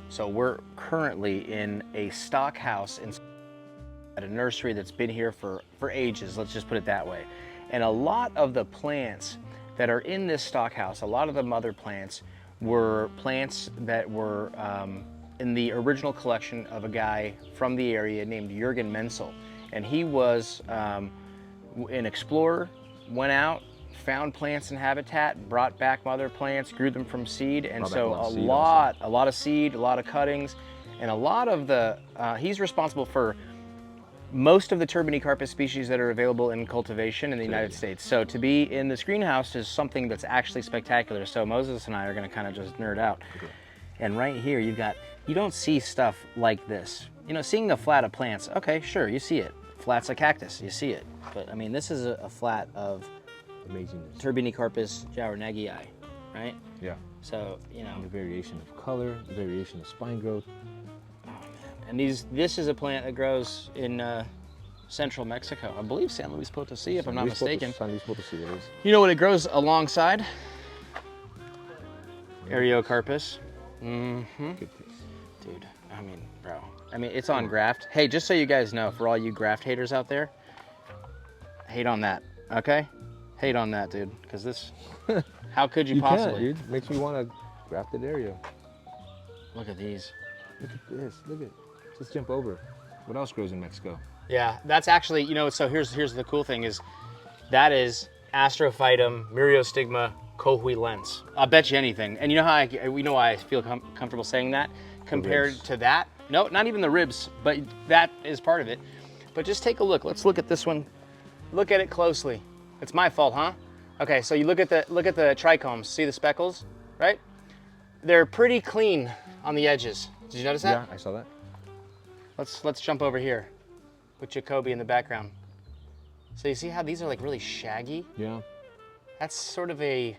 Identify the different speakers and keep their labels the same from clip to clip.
Speaker 1: So we're currently in a stock house at a nursery that's been here for ages, let's just put it that way. And a lot of the plants that are in this stock house, a lot of the mother plants were plants that were in the original collection of a guy from the area named Jurgen Menzel. And he was an explorer, went out, found plants and habitat, brought back mother plants, grew them from seed, and so a lot of seed, a lot of cuttings, and a lot of the, he's responsible for most of the turbinicarpus species that are available in cultivation in the United States. So to be in this greenhouse is something that's actually spectacular. So Moses and I are gonna kind of just nerd out. Okay. And right here you've got, you don't see stuff like this. You know, seeing the flat of plants, okay, sure, you see it. Flat's a cactus, you see it. But I mean, this is a flat of amazingness. Turbinicarpus jauregii, right? Yeah. So, you know. And the variation of color, the variation of spine growth. And this is a plant that grows in central Mexico. I believe San Luis Potosí, if I'm not mistaken.
Speaker 2: San Luis Potosí, it is.
Speaker 1: You know what it grows alongside? Eriocarpus. Mm-hmm. Good taste. Dude, I mean, bro. I mean, it's on graft. Hey, just so you guys know, for all you graft haters out there, hate on that, okay? Hate on that, dude, because this, how could you possibly?
Speaker 2: Can't, dude. Makes me want a grafted area.
Speaker 1: Look at these.
Speaker 2: Look at this, look at, let's jump over. What else grows in Mexico?
Speaker 1: Yeah, that's actually, you know, so here's the cool thing is, that is Astrophytum myriostigma cohuilens. I'll bet you anything. And you know how we know why I feel comfortable saying that? Compared to that, no, not even the ribs, but that is part of it. But just take a look, let's look at this one. Look at it closely. It's my fault, huh? Okay, so you look at the trichomes, see the speckles, right? They're pretty clean on the edges. Did you notice that?
Speaker 2: Yeah, I saw that.
Speaker 1: Let's jump over here with Jacoby in the background. So you see how these are like really shaggy?
Speaker 2: Yeah.
Speaker 1: That's sort of a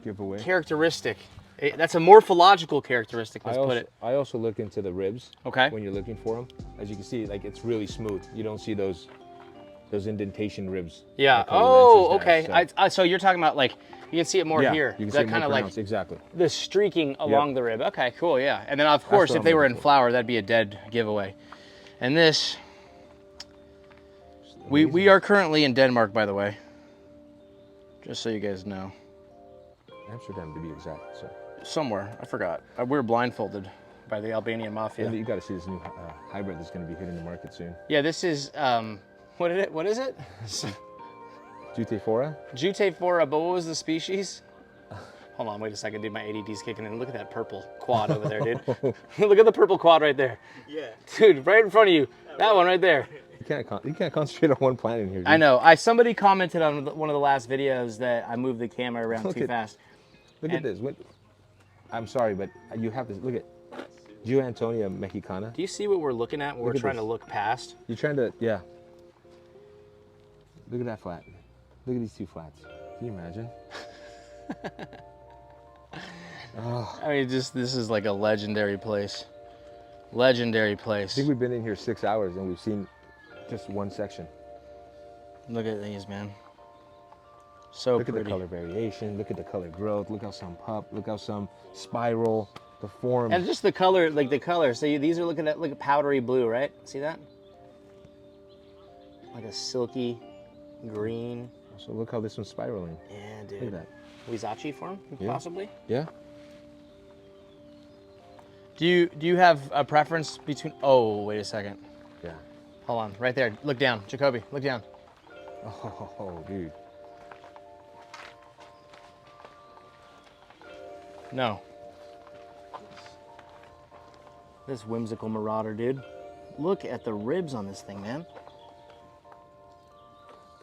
Speaker 2: giveaway
Speaker 1: characteristic. That's a morphological characteristic, let's put it.
Speaker 2: I also look into the ribs.
Speaker 1: Okay.
Speaker 2: When you're looking for them. As you can see, like it's really smooth. You don't see those indentation ribs.
Speaker 1: Yeah. Oh, okay. So you're talking about like, you can see it more here.
Speaker 2: You can see it more pronounced, exactly.
Speaker 1: The streaking along the rib. Okay, cool, yeah. And then of course, if they were in flower, that'd be a dead giveaway. And this, we are currently in Denmark, by the way. Just so you guys know.
Speaker 2: Amsterdam, to be exact, so.
Speaker 1: Somewhere, I forgot. We were blindfolded by the Albanian mafia.
Speaker 2: And you gotta see this new hybrid that's gonna be hitting the market soon.
Speaker 1: Yeah, this is, what is it?
Speaker 2: Jutephora?
Speaker 1: Jutephora, but what was the species? Hold on, wait a second, dude, my ADD's kicking in. Look at that purple quad over there, dude. Look at the purple quad right there. Yeah. Dude, right in front of you. That one right there.
Speaker 2: You can't concentrate on one plant in here, dude.
Speaker 1: I know. Somebody commented on one of the last videos that I moved the camera around too fast.
Speaker 2: Look at this. I'm sorry, but you have this. Look at Geoantonia mexicana.
Speaker 1: Do you see what we're looking at when we're trying to look past?
Speaker 2: You're trying to, yeah. Look at that flat. Look at these two flats. Can you imagine?
Speaker 1: Oh. I mean, this is like a legendary place. Legendary place.
Speaker 2: I think we've been in here 6 hours and we've seen just one section.
Speaker 1: Look at these, man. So
Speaker 2: look at the color variation. Look at the color growth. Look how some pup. Look how some spiral. The form.
Speaker 1: And just the color, like the color. So these are looking at like a powdery blue, right? See that? Like a silky green.
Speaker 2: So look how this one's spiraling.
Speaker 1: Yeah, dude.
Speaker 2: Look at that.
Speaker 1: Huizachi form, possibly?
Speaker 2: Yeah.
Speaker 1: Do you have a preference between, oh, wait a second.
Speaker 2: Yeah.
Speaker 1: Hold on, right there. Look down, Jacoby, look down.
Speaker 2: Oh, dude.
Speaker 1: No. This whimsical marauder, dude. Look at the ribs on this thing, man.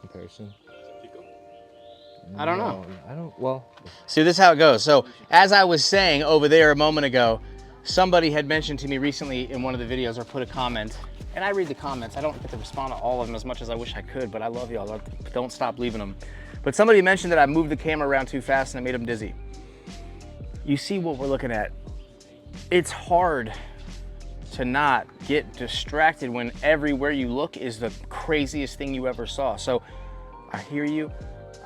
Speaker 2: Comparison.
Speaker 1: I don't know.
Speaker 2: Well.
Speaker 1: See, this is how it goes. So, as I was saying over there a moment ago, somebody had mentioned to me recently in one of the videos or put a comment, and I read the comments. I don't get to respond to all of them as much as I wish I could, but I love y'all. Don't stop leaving them. But somebody mentioned that I moved the camera around too fast and it made them dizzy. You see what we're looking at. It's hard to not get distracted when everywhere you look is the craziest thing you ever saw. So I hear you.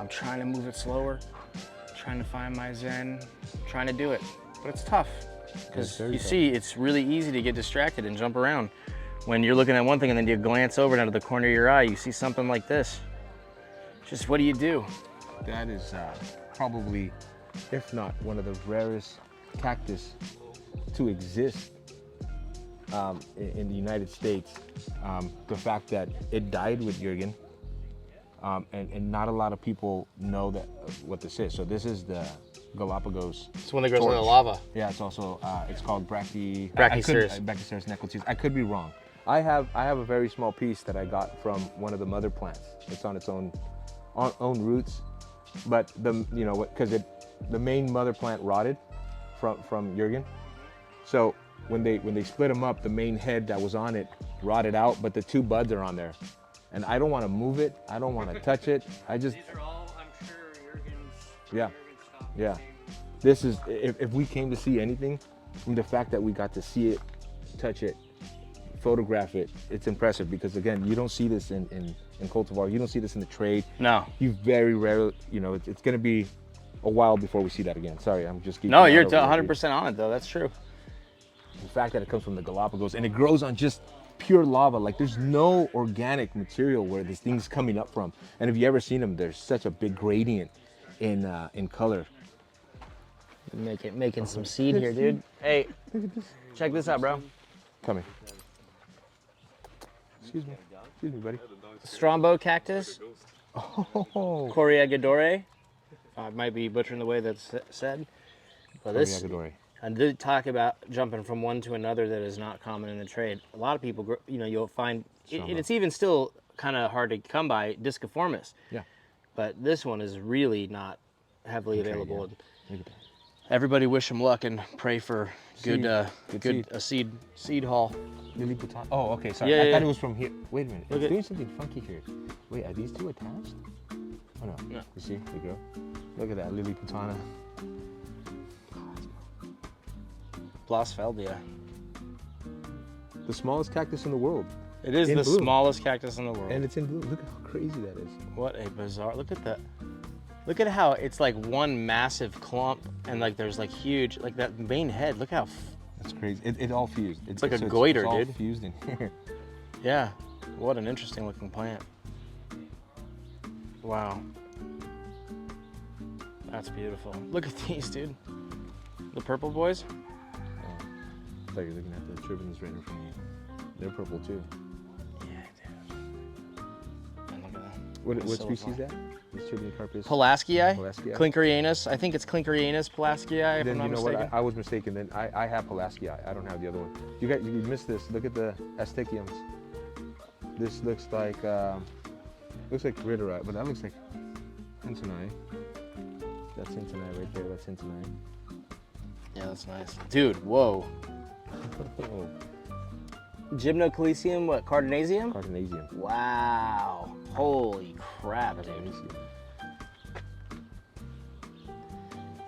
Speaker 1: I'm trying to move it slower, trying to find my zen, trying to do it, but it's tough. Because you see, it's really easy to get distracted and jump around. When you're looking at one thing and then you glance over and out of the corner of your eye, you see something like this. Just what do you do?
Speaker 2: That is probably, if not one of the rarest cactus to exist in the United States. The fact that it died with Jurgen, and not a lot of people know that what this is. So this is the Galapagos.
Speaker 1: It's one that grows in the lava.
Speaker 2: Yeah, it's also it's called Brachyceras necrotis. I could be wrong. I have a very small piece that I got from one of the mother plants. It's on its own roots, but because the main mother plant rotted from Jurgen. So when they split them up, the main head that was on it rotted out, but the two buds are on there. And I don't want to move it. I don't want to touch it.
Speaker 3: These are all, I'm sure, Jurgen's.
Speaker 2: Yeah.
Speaker 3: Jurgen's stuff.
Speaker 2: Yeah. This is, if we came to see anything, the fact that we got to see it, touch it, photograph it, it's impressive, because again, you don't see this in cultivar. You don't see this in the trade.
Speaker 1: No.
Speaker 2: You very rarely, it's going to be a while before we see that again. Sorry, I'm just keeping.
Speaker 1: No, you're 100% on it though. That's true.
Speaker 2: The fact that it comes from the Galapagos and it grows on just pure lava, like there's no organic material where this thing's coming up from. And if you ever seen them, there's such a big gradient in color.
Speaker 1: Making some seed here, dude. Hey, check this out, bro.
Speaker 2: Coming. Excuse me, buddy.
Speaker 1: Strombo cactus.
Speaker 2: Oh,
Speaker 1: Corregadore. I might be butchering the way that's said. But this,
Speaker 2: Corregadore.
Speaker 1: I did talk about jumping from one to another that is not common in the trade. A lot of people, you'll find, it's even still kind of hard to come by, Disciformis.
Speaker 2: Yeah.
Speaker 1: But this one is really not heavily available.
Speaker 2: Yeah. Look at that.
Speaker 1: Everybody wish him luck and pray for
Speaker 2: Seed.
Speaker 1: good seed haul.
Speaker 2: Lilliputiana. Oh, okay, sorry.
Speaker 1: Yeah,
Speaker 2: I thought
Speaker 1: yeah.
Speaker 2: it was from here. Wait a minute.
Speaker 1: Look
Speaker 2: It's
Speaker 1: at-
Speaker 2: doing something funky here. Wait, are these two attached? Oh no.
Speaker 1: No.
Speaker 2: You see? There you go. Look at that Lilliputiana.
Speaker 1: Blasfeldia.
Speaker 2: The smallest cactus in the world.
Speaker 1: It is
Speaker 2: In
Speaker 1: the
Speaker 2: bloom.
Speaker 1: smallest cactus in the world.
Speaker 2: And it's in bloom. Look how crazy that is.
Speaker 1: What a bizarre, look at that. Look at how it's like one massive clump and like there's like huge, like that main head, look how,
Speaker 2: That's crazy. It all fused.
Speaker 1: It's like a goiter,
Speaker 2: it's all
Speaker 1: dude.
Speaker 2: fused in here.
Speaker 1: yeah, what an interesting looking plant. Wow. That's beautiful. Look at these, dude. The purple boys.
Speaker 2: I thought you were looking at the turbans right in front of you. They're purple too.
Speaker 1: Yeah, dude. And look at that.
Speaker 2: What
Speaker 1: It's so
Speaker 2: species
Speaker 1: fun.
Speaker 2: is that? This turban carpus?
Speaker 1: Pulaskii?
Speaker 2: Pulaskii.
Speaker 1: Clinkerianus. I think it's Clinkerianus Pulaskii, if
Speaker 2: Then
Speaker 1: I'm not
Speaker 2: you know
Speaker 1: mistaken.
Speaker 2: what? I was mistaken. Then I have Pulaskii. I don't have the other one. You missed this. Look at the Asticiums. This looks like Ritterite, but that looks like Centenai. That's Centenai right there. That's Centenai.
Speaker 1: Yeah, that's nice. Dude, whoa.
Speaker 2: Oh,
Speaker 1: Gymnocalycium, what, Cardinasium?
Speaker 2: Cardinasium.
Speaker 1: Wow. Holy crap, dude.
Speaker 2: Cardinasium.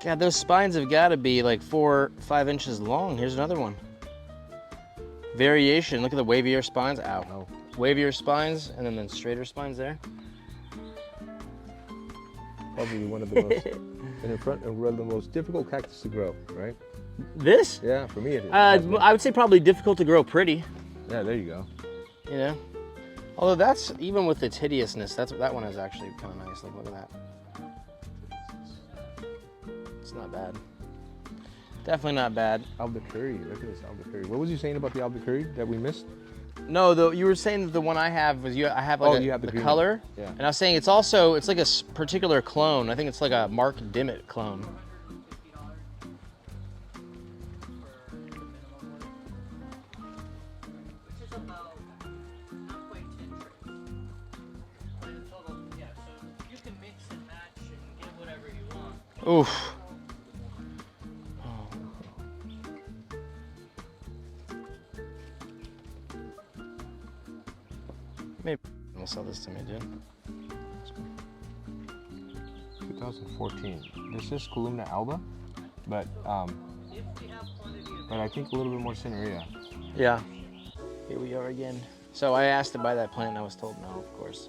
Speaker 1: God, those spines have got to be like 4 or 5 inches long. Here's another one. Variation. Look at the wavier spines. Ow.
Speaker 2: Oh,
Speaker 1: Wavier spines and then straighter spines there.
Speaker 2: probably one of the most one of the most difficult cactus to grow, right?
Speaker 1: This?
Speaker 2: Yeah, for me it is.
Speaker 1: I would say probably difficult to grow pretty.
Speaker 2: Yeah, there you go.
Speaker 1: You know? Although that's, even with its hideousness, that one is actually kind of nice. Like, look at that. It's not bad. Definitely not bad.
Speaker 2: Albuquerque. Look at this Albuquerque. What was you saying about the Albuquerque that we missed?
Speaker 1: No, you were saying that the one I have was I have like
Speaker 2: you have the
Speaker 1: the
Speaker 2: green
Speaker 1: color.
Speaker 2: one. Yeah.
Speaker 1: And I was saying it's like a particular clone. I think it's like a Mark Dimmitt clone.
Speaker 3: Which is about not quite 10 trips. But in total, yeah, so you can mix and match and get whatever you want.
Speaker 1: Oof. Maybe will sell this to me, dude.
Speaker 2: 2014. This is Columna alba, but
Speaker 3: If we have quantity of
Speaker 2: I think a little bit more cinerea.
Speaker 1: Yeah. Here we are again. So I asked to buy that plant and I was told no, of course.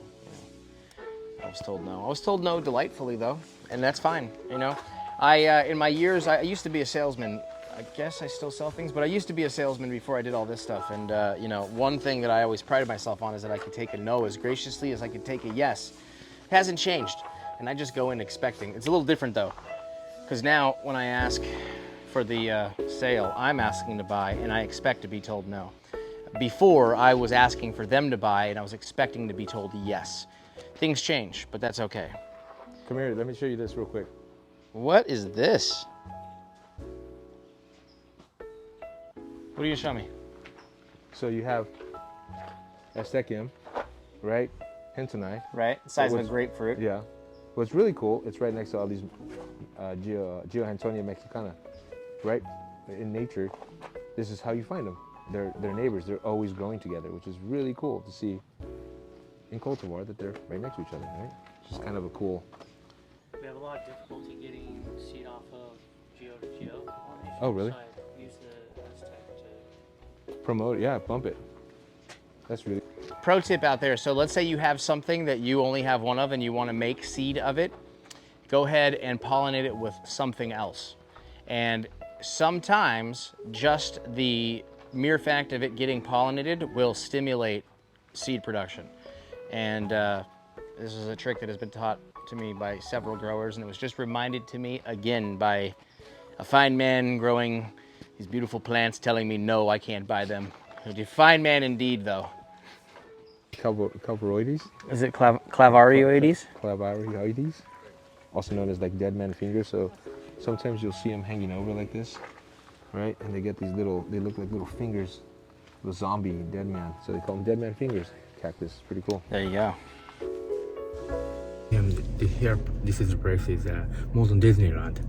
Speaker 1: I was told no. I was told no delightfully though, and that's fine, you know. In my years, I used to be a salesman I guess I still sell things, but I used to be a salesman before I did all this stuff. And you know, one thing that I always prided myself on is that I could take a no as graciously as I could take a yes. It hasn't changed, and I just go in expecting. It's a little different though, because now when I ask for the sale, I'm asking to buy, and I expect to be told no. Before, I was asking for them to buy, and I was expecting to be told yes. Things change, but that's okay.
Speaker 2: Come here, let me show you this real quick.
Speaker 1: What is this? What are you showing me?
Speaker 2: So you have Estechium, right? Hentonai.
Speaker 1: Right, the size of a grapefruit.
Speaker 2: Yeah. What's really cool, it's right next to all these Geohantonia mexicana, right? In nature, this is how you find them. They're neighbors. They're always growing together, which is really cool to see in cultivar that they're right next to each other, right? It's just kind of a cool.
Speaker 3: We have a lot of difficulty getting seed off of geo to geo pollination.
Speaker 2: Oh, really?
Speaker 3: So I use the Aztec to
Speaker 2: Promote, yeah, bump it. That's really.
Speaker 1: Pro tip out there, so let's say you have something that you only have one of and you want to make seed of it, go ahead and pollinate it with something else. And sometimes just the mere fact of it getting pollinated will stimulate seed production. And this is a trick that has been taught to me by several growers, and it was just reminded to me again by a fine man growing these beautiful plants telling me no, I can't buy them. A fine man indeed though.
Speaker 2: Calvaroides?
Speaker 1: Is it clavarioides?
Speaker 2: Clavarioides, also known as like dead man fingers. So sometimes you'll see them hanging over like this, right? And they get these little, they look like little fingers, the zombie dead man. So they call them dead man fingers. Cactus, pretty cool.
Speaker 1: There you go.
Speaker 4: Here, this is the place is Modern Disneyland.